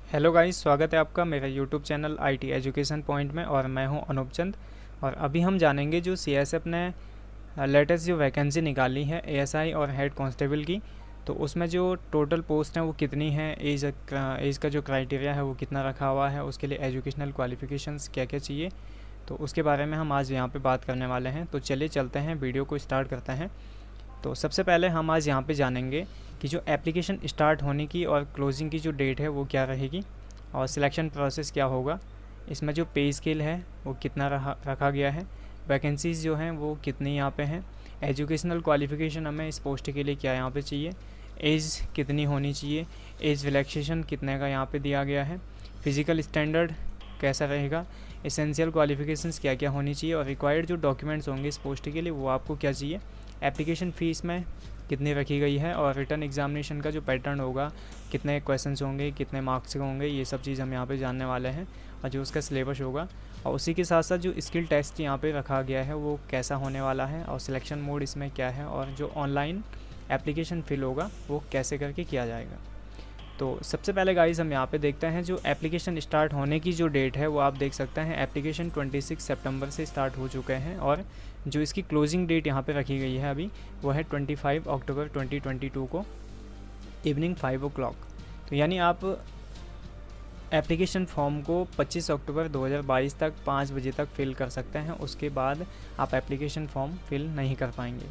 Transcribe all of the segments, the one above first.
Hello guys, स्वागत है आपका मेरा YouTube channel IT education point में। और मैं हूं अनूप चंद। और अभी हम जानेंगे जो सीएसएफ ने लेटेस्ट जो वैकेंसी निकाली है एएसआई और हेड कांस्टेबल की। तो उसमें जो टोटल पोस्ट हैं वो कितनी है, एज का जो क्राइटेरिया है वो कितना रखा हुआ है, उसके लिए एजुकेशनल क्वालिफिकेशंस क्या क्या चाहिए, तो उसके बारे में हम आज यहाँ पे बात करने वाले हैं। तो चलिए चलते हैं, वीडियो को स्टार्ट करते हैं। तो सबसे पहले हम आज यहाँ पे जानेंगे कि जो एप्लीकेशन स्टार्ट होने की और क्लोजिंग की जो डेट है वो क्या रहेगी, और सिलेक्शन प्रोसेस क्या होगा, इसमें जो पे स्केल है वो कितना रखा गया है, वैकेंसीज़ जो हैं वो कितनी यहाँ पे हैं, एजुकेशनल क्वालिफ़िकेशन हमें इस पोस्ट के लिए क्या यहाँ पे चाहिए, एज कितनी होनी चाहिए, एज रिलैक्सेशन कितने का यहाँ पे दिया गया है, फिज़िकल स्टैंडर्ड कैसा रहेगा, एसेंशियल क्वालिफ़िकेशंस क्या क्या होनी चाहिए, और रिक्वायर्ड जो डॉक्यूमेंट्स होंगे इस पोस्ट के लिए वो आपको क्या चाहिए, एप्लीकेशन फ़ीस में कितनी रखी गई है, और रिटर्न एग्जामिनेशन का जो पैटर्न होगा, कितने क्वेश्चंस होंगे, कितने मार्क्स के होंगे, ये सब चीज़ हम यहाँ पे जानने वाले हैं, और जो उसका सिलेबस होगा। और उसी के साथ साथ जो स्किल टेस्ट यहाँ पे रखा गया है वो कैसा होने वाला है, और सिलेक्शन मोड इसमें क्या है, और जो ऑनलाइन एप्लीकेशन फिल होगा वो कैसे करके किया जाएगा। तो सबसे पहले गाइस हम यहाँ पे देखते हैं जो एप्लीकेशन स्टार्ट होने की जो डेट है वो आप देख सकते हैं एप्लीकेशन 26 सितंबर से स्टार्ट हो चुके हैं, और जो इसकी क्लोजिंग डेट यहाँ पे रखी गई है अभी वो है 25 अक्टूबर 2022 को इवनिंग 5 o'clock। तो यानी आप एप्लीकेशन फॉर्म को 25 अक्टूबर 2022 तक 5 बजे तक फिल कर सकते हैं, उसके बाद आप एप्लीकेशन फॉर्म फिल नहीं कर पाएंगे।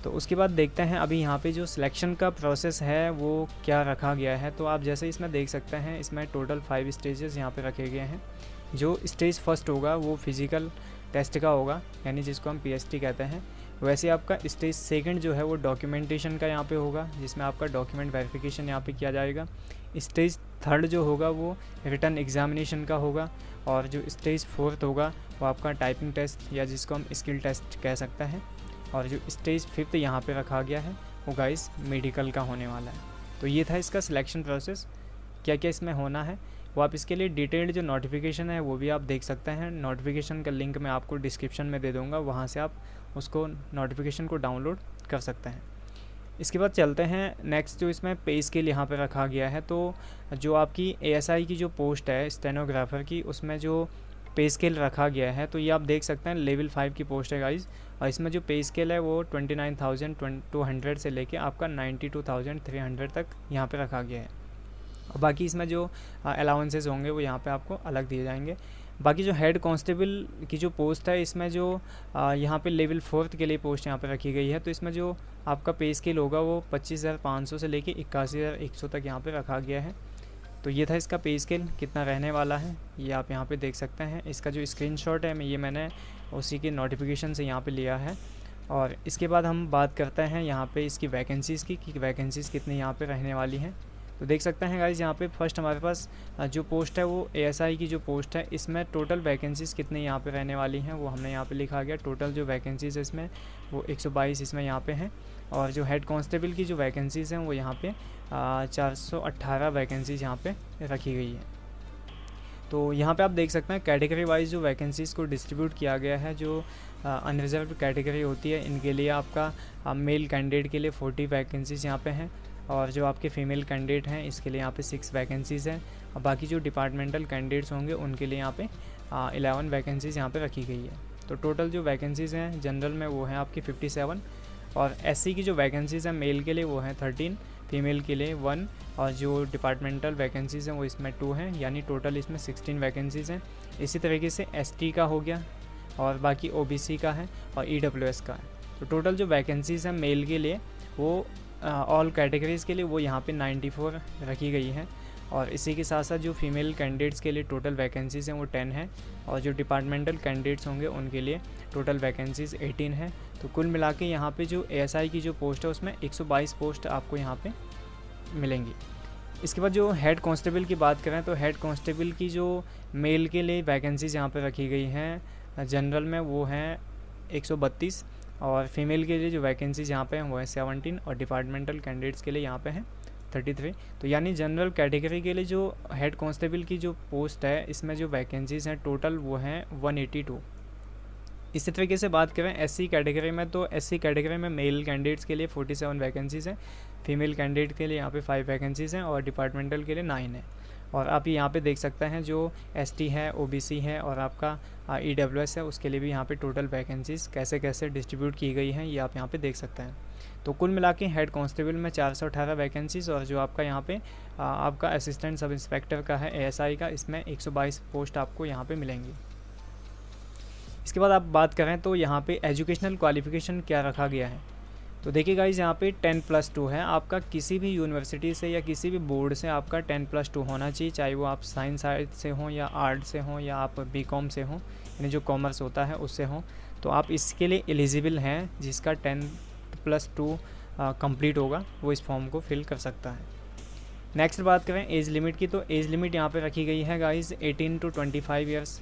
तो उसके बाद देखते हैं अभी यहाँ पे जो सिलेक्शन का प्रोसेस है वो क्या रखा गया है। तो आप जैसे इसमें देख सकते हैं, इसमें टोटल 5 स्टेजेस यहाँ पे रखे गए हैं। जो स्टेज फर्स्ट होगा वो फिज़िकल टेस्ट का होगा, यानी जिसको हम पीएसटी कहते हैं। वैसे आपका स्टेज सेकंड जो है वो डॉक्यूमेंटेशन का यहाँ पे होगा, जिसमें आपका डॉक्यूमेंट वेरिफिकेशन यहाँ पे किया जाएगा। स्टेज थर्ड जो होगा वो रिटर्न एग्जामिनेशन का होगा, और जो स्टेज फोर्थ होगा वो आपका टाइपिंग टेस्ट या जिसको हम स्किल टेस्ट कह सकते हैं। और जो स्टेज फिफ्थ यहाँ पे रखा गया है वो गाइस मेडिकल का होने वाला है। तो ये था इसका सिलेक्शन प्रोसेस, क्या क्या इसमें होना है वो आप इसके लिए डिटेल्ड जो नोटिफिकेशन है वो भी आप देख सकते हैं। नोटिफिकेशन का लिंक मैं आपको डिस्क्रिप्शन में दे दूँगा, वहाँ से आप उसको नोटिफिकेशन को डाउनलोड कर सकते हैं। इसके बाद चलते हैं नेक्स्ट, जो इसमें पे स्केल यहाँ पे रखा गया है। तो जो आपकी एएसआई की जो पोस्ट है स्टेनोग्राफर की, उसमें जो पे स्केल रखा गया है तो ये आप देख सकते हैं लेवल 5 की पोस्ट है गाइज। और इसमें जो पे स्केल है वो 29,200 से लेके आपका 92,300 तक यहाँ पे रखा गया है। और बाकी इसमें जो अलाउंसेस होंगे वो यहाँ पे आपको अलग दिए जाएंगे। बाकी जो हेड कांस्टेबल की जो पोस्ट है इसमें जो यहाँ पे लेवल 4 के लिए पोस्ट यहाँ पे रखी गई है। तो इसमें जो आपका पे स्केल होगा वो 25,500 से लेके 81,100 तक यहाँ पे रखा गया है। तो ये था इसका पे स्केल कितना रहने वाला है, ये आप यहाँ पे देख सकते हैं। इसका जो स्क्रीनशॉट है ये मैंने उसी के नोटिफिकेशन से यहाँ पे लिया है। और इसके बाद हम बात करते हैं यहाँ पे इसकी वैकेंसीज़ की, कि वैकेंसीज़ कितनी यहाँ पे रहने वाली हैं। तो देख सकते हैं गाइज, यहाँ पे फर्स्ट हमारे पास जो पोस्ट है वो एएसआई की जो पोस्ट है, इसमें टोटल वैकेंसीज़ कितनी यहाँ पे रहने वाली हैं वो हमने यहाँ पे लिखा गया। टोटल जो वैकेंसीज़ है इसमें वो 122 इसमें यहाँ पे हैं। और जो हेड कांस्टेबल की जो वैकेंसीज़ हैं वो यहाँ पे 418 वैकेंसीज़ यहाँ पे रखी गई है। तो यहाँ पे आप देख सकते हैं कैटेगरी वाइज जो वैकेंसीज़ को डिस्ट्रीब्यूट किया गया है। जो अनरिजर्व कैटेगरी होती है इनके लिए आपका मेल कैंडिडेट के लिए 40 वैकेंसीज़ यहाँ पे हैं, और जो आपके फीमेल कैंडिडेट हैं इसके लिए यहाँ पे 6 वैकेंसीज़ हैं। और बाकी जो डिपार्टमेंटल कैंडिडेट्स होंगे उनके लिए यहाँ पे 11 वैकेंसीज़ यहाँ पे रखी गई है। तो टोटल जो वैकेंसीज़ हैं जनरल में वो हैं आपकी 57, और एससी की जो वैकेंसीज़ हैं मेल के लिए वो हैं 13, फीमेल के लिए 1, और जो डिपार्टमेंटल वैकेंसीज़ हैं वो इसमें 2 हैं, यानी टोटल इसमें 16 वैकेंसीज़ हैं। इसी तरीके से एसटी का हो गया, और बाकी ओबीसी का है, और ईडब्ल्यूएस का है। तो टोटल जो वैकेंसीज़ हैं मेल के लिए वो ऑल कैटेगरीज़ के लिए वो यहाँ पे 94 रखी गई है। और इसी के साथ साथ जो फीमेल कैंडिडेट्स के लिए टोटल वैकेंसीज़ हैं वो 10 है, और जो डिपार्टमेंटल कैंडिडेट्स होंगे उनके लिए टोटल वैकेंसीज़ 18 है। तो कुल मिला के यहाँ पे जो एएसआई की जो पोस्ट है उसमें 122 पोस्ट आपको यहाँ पे मिलेंगी। इसके बाद जो हेड कांस्टेबल की बात करें तो हेड कांस्टेबल की जो मेल के लिए वैकेंसीज़ यहाँ पे रखी गई हैं जनरल में वो हैं 132, और फीमेल के लिए जो वैकेंसीज़ यहाँ पे हैं वो है 17, और डिपार्टमेंटल कैंडिडेट्स के लिए यहाँ पे हैं 33। तो यानी जनरल कैटेगरी के लिए जो हेड कांस्टेबल की जो पोस्ट है इसमें जो वैकेंसीज़ हैं टोटल वो हैं 182। इसी तरीके से बात करें एससी कैटेगरी में, तो एससी कैटेगरी में मेल कैंडिडेट्स के लिए 47 वैकेंसीज़ हैं, फीमेल कैंडिडेट के लिए यहाँ पे 5 वैकेंसीज़ हैं, और डिपार्टमेंटल के लिए 9 है। और आप यहाँ पे देख सकते हैं जो ST है, OBC है और आपका EWS है, उसके लिए भी यहाँ पे टोटल वैकेंसीज़ कैसे कैसे डिस्ट्रीब्यूट की गई हैं ये आप यहाँ पे देख सकते हैं। तो कुल मिला के हेड कांस्टेबल में 418 वैकेंसीज़ और जो आपका यहाँ पे आपका असिस्टेंट सब इंस्पेक्टर का है ASI का, इसमें 122 पोस्ट आपको यहाँ पे मिलेंगी। इसके बाद आप बात करें तो यहाँ पे एजुकेशनल क्वालिफ़िकेशन क्या रखा गया है। तो देखिए गाइज यहाँ पे 10+2 है, आपका किसी भी यूनिवर्सिटी से या किसी भी बोर्ड से आपका 10+2 होना चाहिए, चाहे वो आप साइंस साइड से हों या आर्ट से हों या आप BCom से हों, यानी जो कॉमर्स होता है उससे हों, तो आप इसके लिए एलिजिबल हैं। जिसका 10+2 कंप्लीट होगा वो इस फॉर्म को फिल कर सकता है। नेक्स्ट बात करें एज लिमिट की, तो एज लिमिट यहाँ पे रखी गई है गाइज 18 to 25 ईयर्स।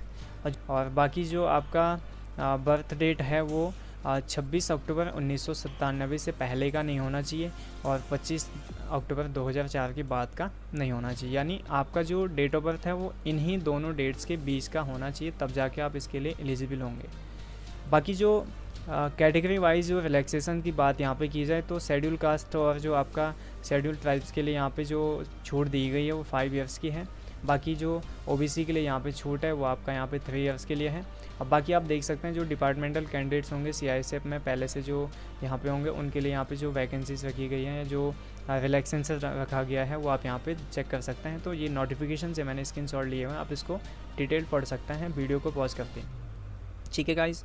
और बाकी जो आपका बर्थ डेट है वो 26 अक्टूबर 1997 से पहले का नहीं होना चाहिए और 25 अक्टूबर 2004 के बाद का नहीं होना चाहिए। यानी आपका जो डेट ऑफ बर्थ है वो इन्हीं दोनों डेट्स के बीच का होना चाहिए, तब जाके आप इसके लिए एलिजिबल होंगे। बाकी जो कैटेगरी वाइज जो रिलैक्सेशन की बात यहाँ पे की जाए तो शेड्यूल कास्ट और जो आपका शेड्यूल ट्राइब्स के लिए यहाँ पे जो छूट दी गई है वो 5 ईयर्स की है। बाकी जो OBC के लिए यहाँ पे छूट है वो आपका यहाँ पे 3 ईयर्स के लिए है। अब बाकी आप देख सकते हैं जो डिपार्टमेंटल कैंडिडेट्स होंगे CISF में पहले से जो यहाँ पे होंगे उनके लिए यहाँ पे जो वैकेंसीज रखी गई हैं, जो रिलैक्सेशन रखा गया है वो आप यहाँ पे चेक कर सकते हैं। तो ये नोटिफिकेशन से मैंने स्क्रीनशॉट लिए हुए हैं, आप इसको डिटेल पढ़ सकते हैं वीडियो को पॉज करके। ठीक है गाइस,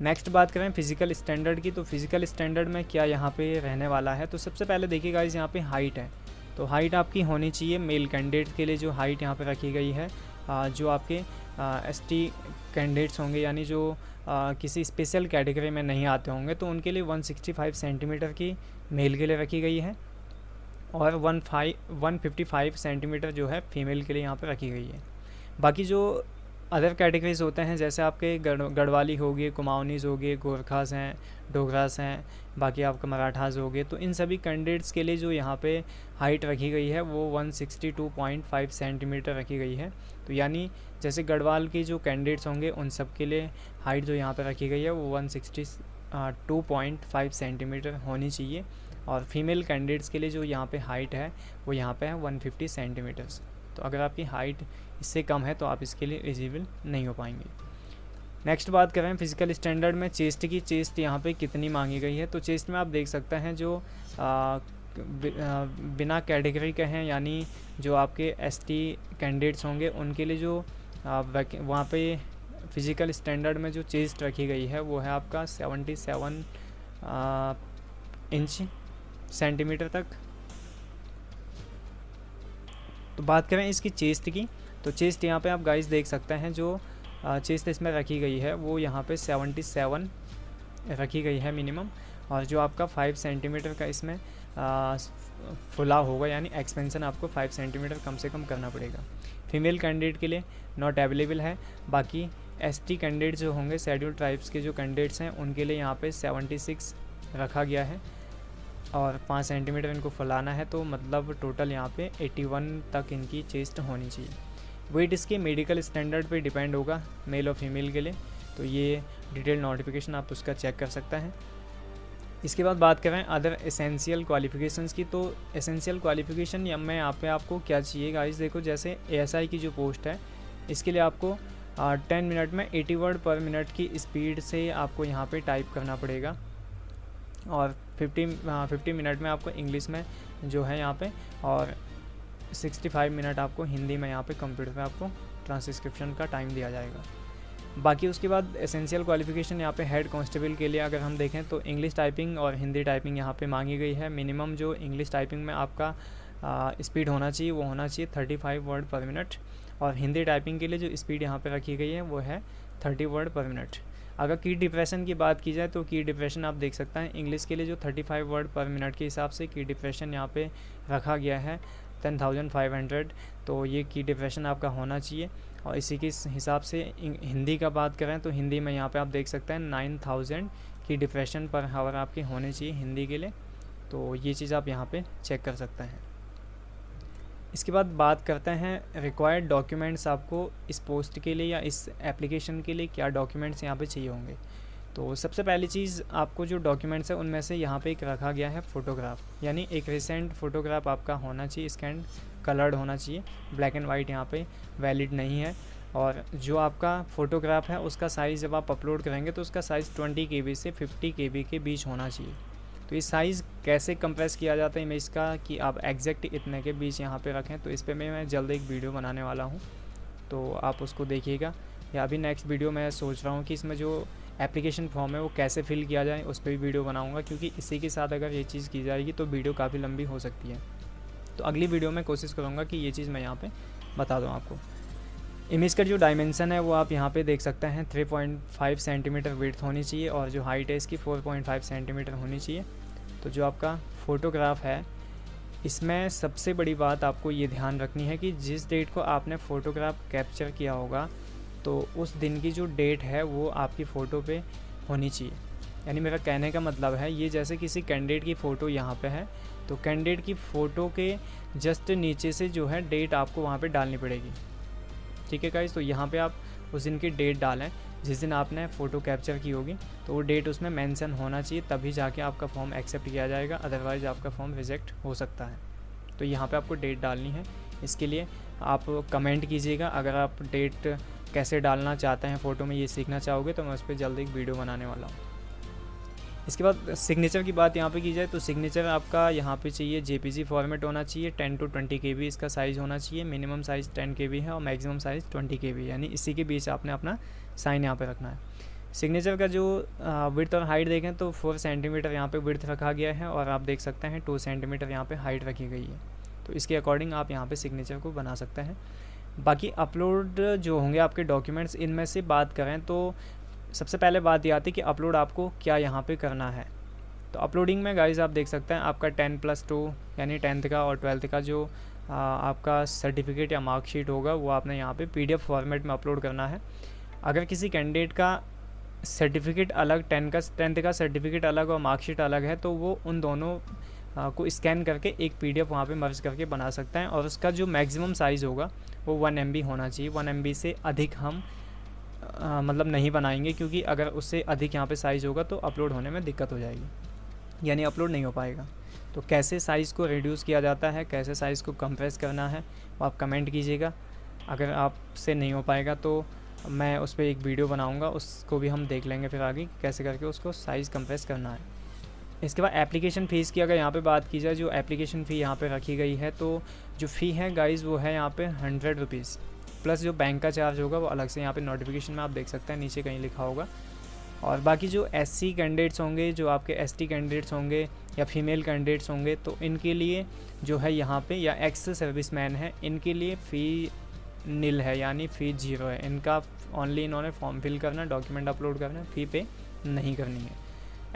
नेक्स्ट बात करें फिजिकल स्टैंडर्ड की, तो फिजिकल स्टैंडर्ड में क्या यहाँ पे रहने वाला है। तो सबसे पहले देखिए गाइस यहाँ पे हाइट है, तो हाइट आपकी होनी चाहिए मेल कैंडिडेट के लिए जो हाइट यहाँ पे रखी गई है, जो आपके ST कैंडिडेट्स होंगे यानी जो किसी स्पेशल कैटेगरी में नहीं आते होंगे तो उनके लिए 165 सेंटीमीटर की मेल के लिए रखी गई है और 155 सेंटीमीटर जो है फीमेल के लिए यहाँ पे रखी गई है। बाकी जो अदर कैटेगरीज होते हैं जैसे आपके गढ़वाली हो गए, कुमाऊनीज़ हो गए, गोरखास हैं, डोगरास हैं, बाकी आपका मराठास हो गए, तो इन सभी कैंडिडेट्स के लिए जो यहाँ पे हाइट रखी गई है वो 162.5 सेंटीमीटर रखी गई है। तो यानी जैसे गढ़वाल के जो कैंडिडेट्स होंगे उन सब के लिए हाइट जो यहाँ पे रखी गई है वो 162.5 सेंटीमीटर होनी चाहिए और फीमेल कैंडिडेट्स के लिए जो यहाँ पे हाइट है वो यहाँ पे है 150 सेंटीमीटर्स। तो अगर आपकी हाइट इससे कम है तो आप इसके लिए एलिजिबल नहीं हो पाएंगे। नेक्स्ट बात करें फिजिकल स्टैंडर्ड में चेस्ट की, चेस्ट यहाँ पे कितनी मांगी गई है। तो चेस्ट में आप देख सकते हैं जो बिना कैटेगरी के हैं यानी जो आपके ST कैंडिडेट्स होंगे उनके लिए जो वहाँ पे फिजिकल स्टैंडर्ड में जो चेस्ट रखी गई है वो है आपका 77 इंच सेंटीमीटर तक। तो बात करें इसकी चेस्ट की, तो चेस्ट यहाँ पे आप गाइस देख सकते हैं जो चेस्ट इसमें रखी गई है वो यहाँ पे 77 रखी गई है मिनिमम, और जो आपका 5 सेंटीमीटर का इसमें फुला होगा यानी एक्सपेंशन आपको 5 सेंटीमीटर कम से कम करना पड़ेगा। फीमेल कैंडिडेट के लिए नॉट अवेलेबल है। बाकी ST कैंडिडेट जो होंगे शेड्यूल ट्राइब्स के जो कैंडिडेट्स हैं उनके लिए यहाँ पे 76 रखा गया है और 5 सेंटीमीटर इनको फुलाना है, तो मतलब टोटल यहाँ पे 81 तक इनकी चेस्ट होनी चाहिए। वेट इसके मेडिकल स्टैंडर्ड पे डिपेंड होगा मेल और फीमेल के लिए, तो ये डिटेल नोटिफिकेशन आप उसका चेक कर सकते हैं। इसके बाद बात करें अदर एसेंशियल क्वालिफ़िकेशंस की, तो एसेंशियल क्वालिफ़िकेशन या मैं यहाँ पे आपको क्या चाहिए गाइस, देखो जैसे ASI की जो पोस्ट है इसके लिए आपको 10 मिनट में 80 वर्ड पर मिनट की स्पीड से आपको यहाँ पे टाइप करना पड़ेगा और 50 मिनट में आपको इंग्लिश में जो है यहाँ पे और 65 मिनट आपको हिंदी में यहाँ पे कंप्यूटर पे आपको ट्रांसक्रिप्शन का टाइम दिया जाएगा। बाकी उसके बाद एसेंशियल क्वालिफ़िकेशन यहाँ पे हेड कांस्टेबल के लिए अगर हम देखें तो इंग्लिश टाइपिंग और हिंदी टाइपिंग यहाँ पे मांगी गई है। मिनिमम जो इंग्लिश टाइपिंग में आपका स्पीड होना चाहिए वो होना चाहिए 35 वर्ड पर मिनट, और हिंदी टाइपिंग के लिए जो स्पीड यहाँ पे रखी गई है वो है 30 वर्ड पर मिनट। अगर की डिप्रेशन की बात की जाए तो की डिप्रेशन आप देख सकते हैं इंग्लिश के लिए जो 35 वर्ड पर मिनट के हिसाब से की डिप्रेशन यहाँ पे रखा गया है 10,500, तो ये की डिप्रेशन आपका होना चाहिए। और इसी के हिसाब से हिंदी का बात करें तो हिंदी में यहाँ पे आप देख सकते हैं 9,000 की डिप्रेशन पर हावर आपके होने चाहिए हिंदी के लिए, तो ये चीज़ आप यहाँ पे चेक कर सकते हैं। इसके बाद बात करते हैं रिक्वायर्ड डॉक्यूमेंट्स, आपको इस पोस्ट के लिए या इस एप्लीकेशन के लिए क्या डॉक्यूमेंट्स यहाँ पे चाहिए होंगे। तो सबसे पहली चीज़ आपको जो डॉक्यूमेंट्स है उनमें से यहाँ पे एक रखा गया है फ़ोटोग्राफ, यानी एक रिसेंट फ़ोटोग्राफ आपका होना चाहिए, स्कैन कलर्ड होना चाहिए, ब्लैक एंड वाइट यहाँ पे वैलिड नहीं है। और जो आपका फ़ोटोग्राफ है उसका साइज़ जब आप अपलोड करेंगे तो उसका साइज़ 20 KB से 50 KB के बीच होना चाहिए। तो ये साइज़ कैसे कंप्रेस किया जाता है इमेज का कि आप एग्जैक्ट इतने के बीच यहाँ पे रखें, तो इस पर मैं जल्द एक वीडियो बनाने वाला हूँ, तो आप उसको देखिएगा। या अभी नेक्स्ट वीडियो मैं सोच रहा हूँ कि इसमें जो एप्लीकेशन फॉर्म है वो कैसे फिल किया जाए, उस पर भी वीडियो बनाऊँगा, क्योंकि इसी के साथ अगर ये चीज़ की जाएगी तो वीडियो काफ़ी लंबी हो सकती है। तो अगली वीडियो में कोशिश करूँगा कि ये चीज़ मैं यहाँ पे बता दूँ आपको। इमेज का जो डायमेंसन है वो आप यहाँ पे देख सकते हैं, 3.5 सेंटीमीटर विड्थ होनी चाहिए और जो हाइट है इसकी 4.5 सेंटीमीटर होनी चाहिए। तो जो आपका फ़ोटोग्राफ है इसमें सबसे बड़ी बात आपको ये ध्यान रखनी है कि जिस डेट को आपने फ़ोटोग्राफ कैप्चर किया होगा तो उस दिन की जो डेट है वो आपकी फ़ोटो पे होनी चाहिए। यानी मेरा कहने का मतलब है, ये जैसे किसी कैंडिडेट की फ़ोटो यहाँ पे है तो कैंडिडेट की फ़ोटो के जस्ट नीचे से जो है डेट आपको वहाँ पे डालनी पड़ेगी। ठीक है गाइस, तो यहाँ पे आप उस दिन की डेट डालें जिस दिन आपने फ़ोटो कैप्चर की होगी, तो वो डेट उसमें मेंशन होना चाहिए, तभी जाके आपका फॉर्म एक्सेप्ट किया जाएगा, अदरवाइज़ आपका फॉर्म रिजेक्ट हो सकता है। तो यहाँ पे आपको डेट डालनी है। इसके लिए आप कमेंट कीजिएगा, अगर आप डेट कैसे डालना चाहते हैं फ़ोटो में ये सीखना चाहोगे तो मैं उस पर जल्द एक वीडियो बनाने वाला हूँ। इसके बाद सिग्नेचर की बात यहाँ पे की जाए तो सिग्नेचर आपका यहाँ पे चाहिए JPG फॉर्मेट होना चाहिए, 10 to 20 KB इसका साइज़ होना चाहिए। मिनिमम साइज़ 10 KB है और मैक्सिमम साइज़ 20 KB, यानी इसी के बीच आपने अपना साइन यहाँ पे रखना है। सिग्नेचर का जो विड्थ और हाइट देखें तो 4 सेंटीमीटर यहाँ पे विड्थ रखा गया है और आप देख सकते हैं 2 सेंटीमीटर यहाँ पे हाइट रखी गई है। तो इसके अकॉर्डिंग आप यहाँ पे सिग्नेचर को बना सकते हैं। बाकी अपलोड जो होंगे आपके डॉक्यूमेंट्स, इनमें से बात करें तो सबसे पहले बात ये आती है कि अपलोड आपको क्या यहाँ पे करना है। तो अपलोडिंग में गाइस आप देख सकते हैं आपका 10+2 यानी 10th का और 12th का जो आपका सर्टिफिकेट या मार्कशीट होगा वो आपने यहाँ पे PDF फॉर्मेट में अपलोड करना है। अगर किसी कैंडिडेट का सर्टिफिकेट अलग, 10th का सर्टिफिकेट अलग और मार्कशीट अलग है तो वो उन दोनों को स्कैन करके एक PDF वहाँ पे मर्ज करके बना सकते हैं और उसका जो मैक्सिमम साइज़ होगा वो 1 MB होना चाहिए। 1 MB से अधिक हम मतलब नहीं बनाएंगे, क्योंकि अगर उससे अधिक यहाँ पे साइज़ होगा तो अपलोड होने में दिक्कत हो जाएगी, यानी अपलोड नहीं हो पाएगा। तो कैसे साइज़ को रिड्यूस किया जाता है, कैसे साइज़ को कंप्रेस करना है वो आप कमेंट कीजिएगा। अगर आपसे नहीं हो पाएगा तो मैं उस पर एक वीडियो बनाऊंगा, उसको भी हम देख लेंगे फिर आगे कैसे करके उसको साइज़ कंप्रेस करना है। इसके बाद एप्लीकेशन फ़ीस की अगर यहाँ पे बात की जाए, जो एप्लीकेशन फ़ी यहाँ पे रखी गई है तो जो फ़ी है गाइज़ वो है यहाँ पे 100 रुपीज़, प्लस जो बैंक का चार्ज होगा वो अलग से यहाँ पे नोटिफिकेशन में आप देख सकते हैं, नीचे कहीं लिखा होगा। और बाकी जो SC कैंडिडेट्स होंगे, जो आपके ST कैंडिडेट्स होंगे या फीमेल कैंडिडेट्स होंगे तो इनके लिए जो है यहाँ पे, या एक्स सर्विसमैन है, इनके लिए फ़ी नील है, यानी फ़ी 0 है। इनका ओनली इन्होंने फॉर्म फिल करना, डॉक्यूमेंट अपलोड करना, फ़ी पे नहीं करनी है,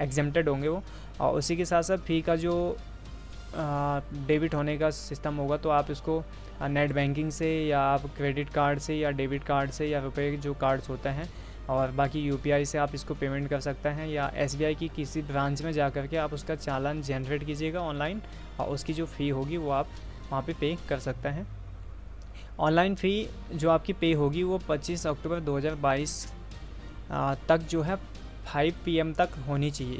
एग्जेम्प्टेड होंगे वो। और उसी के साथ साथ फ़ी का जो डेबिट होने का सिस्टम होगा तो आप इसको नेट बैंकिंग से या आप क्रेडिट कार्ड से या डेबिट कार्ड से या रुपए जो कार्ड्स होते हैं और बाकी UPI से आप इसको पेमेंट कर सकते हैं, या SBI की किसी ब्रांच में जा कर के आप उसका चालान जनरेट कीजिएगा ऑनलाइन और उसकी जो फ़ी होगी वो आप वहाँ पे पे कर सकते हैं। ऑनलाइन फ़ी जो आपकी पे होगी वो 25 अक्टूबर 2022 तक जो है 5 PM तक होनी चाहिए।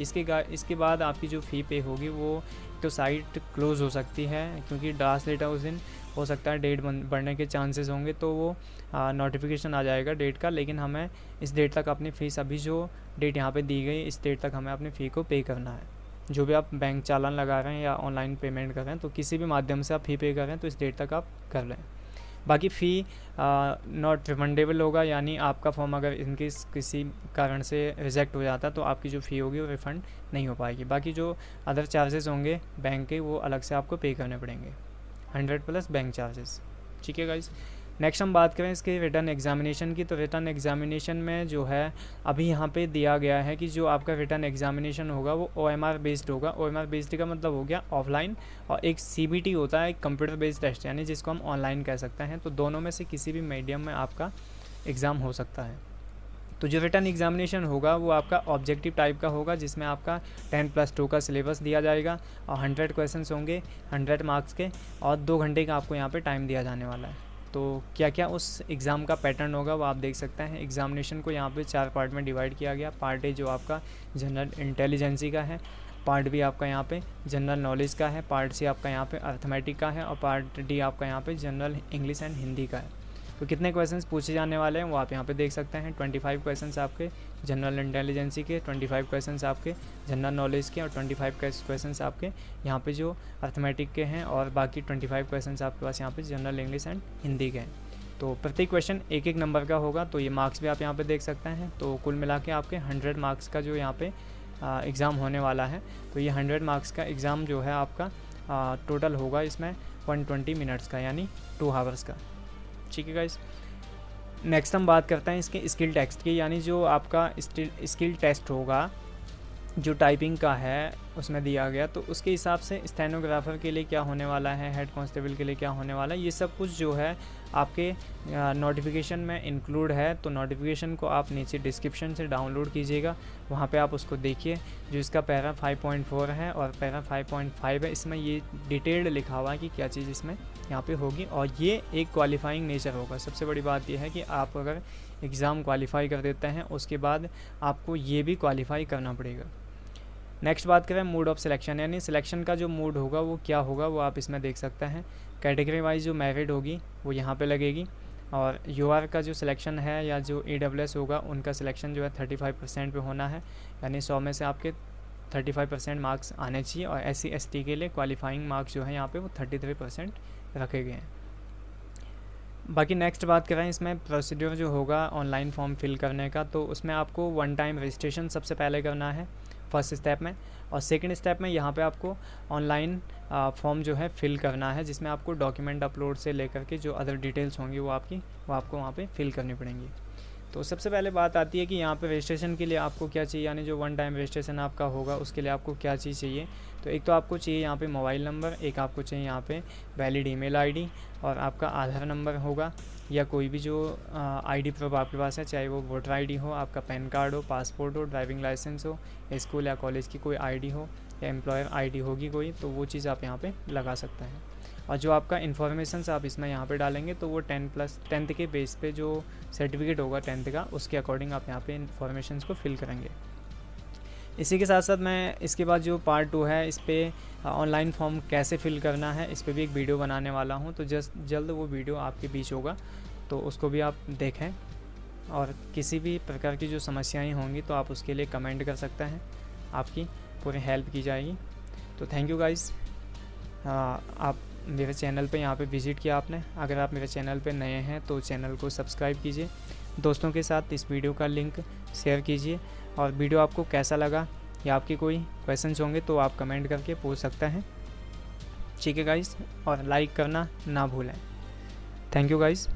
इसके बाद आपकी जो फ़ी पे होगी वो तो साइट क्लोज़ हो सकती है, क्योंकि लास्ट डेट है उस दिन, हो सकता है डेट बढ़ने के चांसेस होंगे तो वो नोटिफिकेशन आ जाएगा डेट का, लेकिन हमें इस डेट तक अपनी फ़ीस, अभी जो डेट यहाँ पे दी गई इस डेट तक हमें अपनी फ़ी को पे करना है। जो भी आप बैंक चालान लगा रहे हैं या ऑनलाइन पेमेंट कर रहे हैं तो किसी भी माध्यम से आप फ़ी पे कर रहे हैं तो इस डेट तक आप कर लें। बाकी फ़ी नॉट रिफंडेबल होगा, यानी आपका फॉर्म अगर इनके किसी कारण से रिजेक्ट हो जाता है तो आपकी जो फ़ी होगी वो रिफ़ंड नहीं हो पाएगी। बाकी जो अदर चार्जेस होंगे बैंक के वो अलग से आपको पे करने पड़ेंगे, 100 प्लस बैंक चार्जेस। ठीक है गाइस, नेक्स्ट हम बात करें इसके रिटर्न एग्जामिनेशन की। तो रिटर्न एग्जामिनेशन में जो है अभी यहाँ पे दिया गया है कि जो आपका रिटर्न एग्जामिनेशन होगा वो OMR बेस्ड होगा। OMR बेस्ड का मतलब हो गया ऑफलाइन, और एक CBT होता है, एक कंप्यूटर बेस्ड टेस्ट, यानी जिसको हम ऑनलाइन कह सकते हैं। तो दोनों में से किसी भी मीडियम में आपका एग्ज़ाम हो सकता है। तो जो रिटर्न एग्जामिनेशन होगा वो आपका ऑब्जेक्टिव टाइप का होगा, जिसमें आपका 10+2 का सिलेबस दिया जाएगा और 100 क्वेश्चंस होंगे 100 मार्क्स के, और 2 घंटे का आपको यहाँ पे टाइम दिया जाने वाला है। तो क्या क्या उस एग्ज़ाम का पैटर्न होगा वो आप देख सकते हैं। एग्ज़ामिनेशन को यहाँ पे 4 पार्ट में डिवाइड किया गया। पार्ट ए जो आपका जनरल इंटेलिजेंसी का है, पार्ट बी आपका यहाँ पे जनरल नॉलेज का है, पार्ट सी आपका यहाँ पे अर्थमेटिक का है और पार्ट डी आपका यहाँ पे जनरल इंग्लिश एंड हिंदी का है। तो कितने क्वेश्चंस पूछे जाने वाले हैं वो आप यहाँ पे देख सकते हैं। 25 क्वेश्चंस आपके जनरल इंटेलिजेंसी के, 25 क्वेश्चंस आपके जनरल नॉलेज के और 25 क्वेश्चंस आपके यहाँ पे जो अर्थमेटिक के हैं और बाकी 25 क्वेश्चंस आपके पास यहाँ पे जनरल इंग्लिश एंड हिंदी के हैं। तो प्रति क्वेश्चन एक एक नंबर का होगा। तो ये मार्क्स भी आप यहाँ पे देख सकते हैं। तो कुल मिला के आपके 100 मार्क्स का जो यहाँ पे एग्ज़ाम होने वाला है। तो ये 100 मार्क्स का एग्ज़ाम जो है आपका टोटल होगा इसमें 120 मिनट्स का, यानी 2 आवर्स का। ठीक है गाइस, नेक्स्ट हम बात करते हैं इसके स्किल टेस्ट की, यानी जो आपका स्किल टेस्ट होगा जो टाइपिंग का है उसमें दिया गया, तो उसके हिसाब से स्टेनोग्राफर के लिए क्या होने वाला है, हेड कांस्टेबल के लिए क्या होने वाला है, ये सब कुछ जो है आपके नोटिफिकेशन में इंक्लूड है। तो नोटिफिकेशन को आप नीचे डिस्क्रिप्शन से डाउनलोड कीजिएगा, वहाँ पे आप उसको देखिए। जो इसका पैरा 5.4 है और पैरा 5.5 है, इसमें ये डिटेल्ड लिखा हुआ है कि क्या चीज़ इसमें यहाँ पे होगी और ये एक क्वालिफाइंग नेचर होगा। सबसे बड़ी बात यह है कि आप अगर एग्ज़ाम क्वालिफाई कर देते हैं उसके बाद आपको ये भी क्वालिफाई करना पड़ेगा। नेक्स्ट बात करें मोड ऑफ सिलेक्शन, यानी सिलेक्शन का जो मोड होगा वो क्या होगा वो आप इसमें देख सकते हैं। कैटेगरी वाइज जो मेरिट होगी वो यहाँ पे लगेगी और यूआर का जो सिलेक्शन है या जो EWS होगा उनका सिलेक्शन जो है 35% पे होना है, यानी 100 में से आपके 35% मार्क्स आने चाहिए। और SC ST के लिए क्वालिफाइंग मार्क्स जो है यहाँ पे वो 33% रखे गए हैं। बाकी नेक्स्ट बात करें इसमें प्रोसीड्यूर जो होगा ऑनलाइन फॉर्म फिल करने का, तो उसमें आपको 1 टाइम रजिस्ट्रेशन सबसे पहले करना है फर्स्ट स्टेप में, और सेकंड स्टेप में यहाँ पे आपको ऑनलाइन फॉर्म जो है फिल करना है, जिसमें आपको डॉक्यूमेंट अपलोड से लेकर के जो अदर डिटेल्स होंगी वो आपको वहाँ पे फिल करनी पड़ेंगी। तो सबसे पहले बात आती है कि यहाँ पे रजिस्ट्रेशन के लिए आपको क्या चाहिए, यानी जो 1 टाइम रजिस्ट्रेशन आपका होगा उसके लिए आपको क्या चीज़ चाहिए। तो एक तो आपको चाहिए यहाँ पे मोबाइल नंबर, एक आपको चाहिए यहाँ पे वैलिड ईमेल आईडी, और आपका आधार नंबर होगा या कोई भी जो आईडी प्रूफ आपके पास है, चाहे वो वोटर आईडी हो, आपका पैन कार्ड हो, पासपोर्ट हो, ड्राइविंग लाइसेंस हो, स्कूल या कॉलेज की कोई आईडी हो या एम्प्लॉयर आईडी होगी कोई, तो वो चीज़ आप यहाँ पे लगा सकते हैं। और जो आपका इन्फॉर्मेशन आप इसमें यहाँ पे डालेंगे तो वो 10th के बेस पे जो सर्टिफिकेट होगा 10th का, उसके अकॉर्डिंग आप यहाँ पे इन्फॉर्मेशन को फिल करेंगे। इसी के साथ साथ मैं इसके बाद जो पार्ट 2 है इस पर ऑनलाइन फॉर्म कैसे फिल करना है इस पर भी एक वीडियो बनाने वाला हूँ, तो जल्द वो वीडियो आपके बीच होगा, तो उसको भी आप देखें। और किसी भी प्रकार की जो समस्याएं होंगी तो आप उसके लिए कमेंट कर सकते हैं, आपकी पूरी हेल्प की जाएगी। तो थैंक यू गाइस, आप मेरे चैनल पे यहाँ पे विज़िट किया आपने। अगर आप मेरे चैनल पे नए हैं तो चैनल को सब्सक्राइब कीजिए, दोस्तों के साथ इस वीडियो का लिंक शेयर कीजिए, और वीडियो आपको कैसा लगा या आपके कोई क्वेश्चंस होंगे तो आप कमेंट करके पूछ सकते हैं। ठीक है गाइस, और लाइक करना ना भूलें। Thank you guys.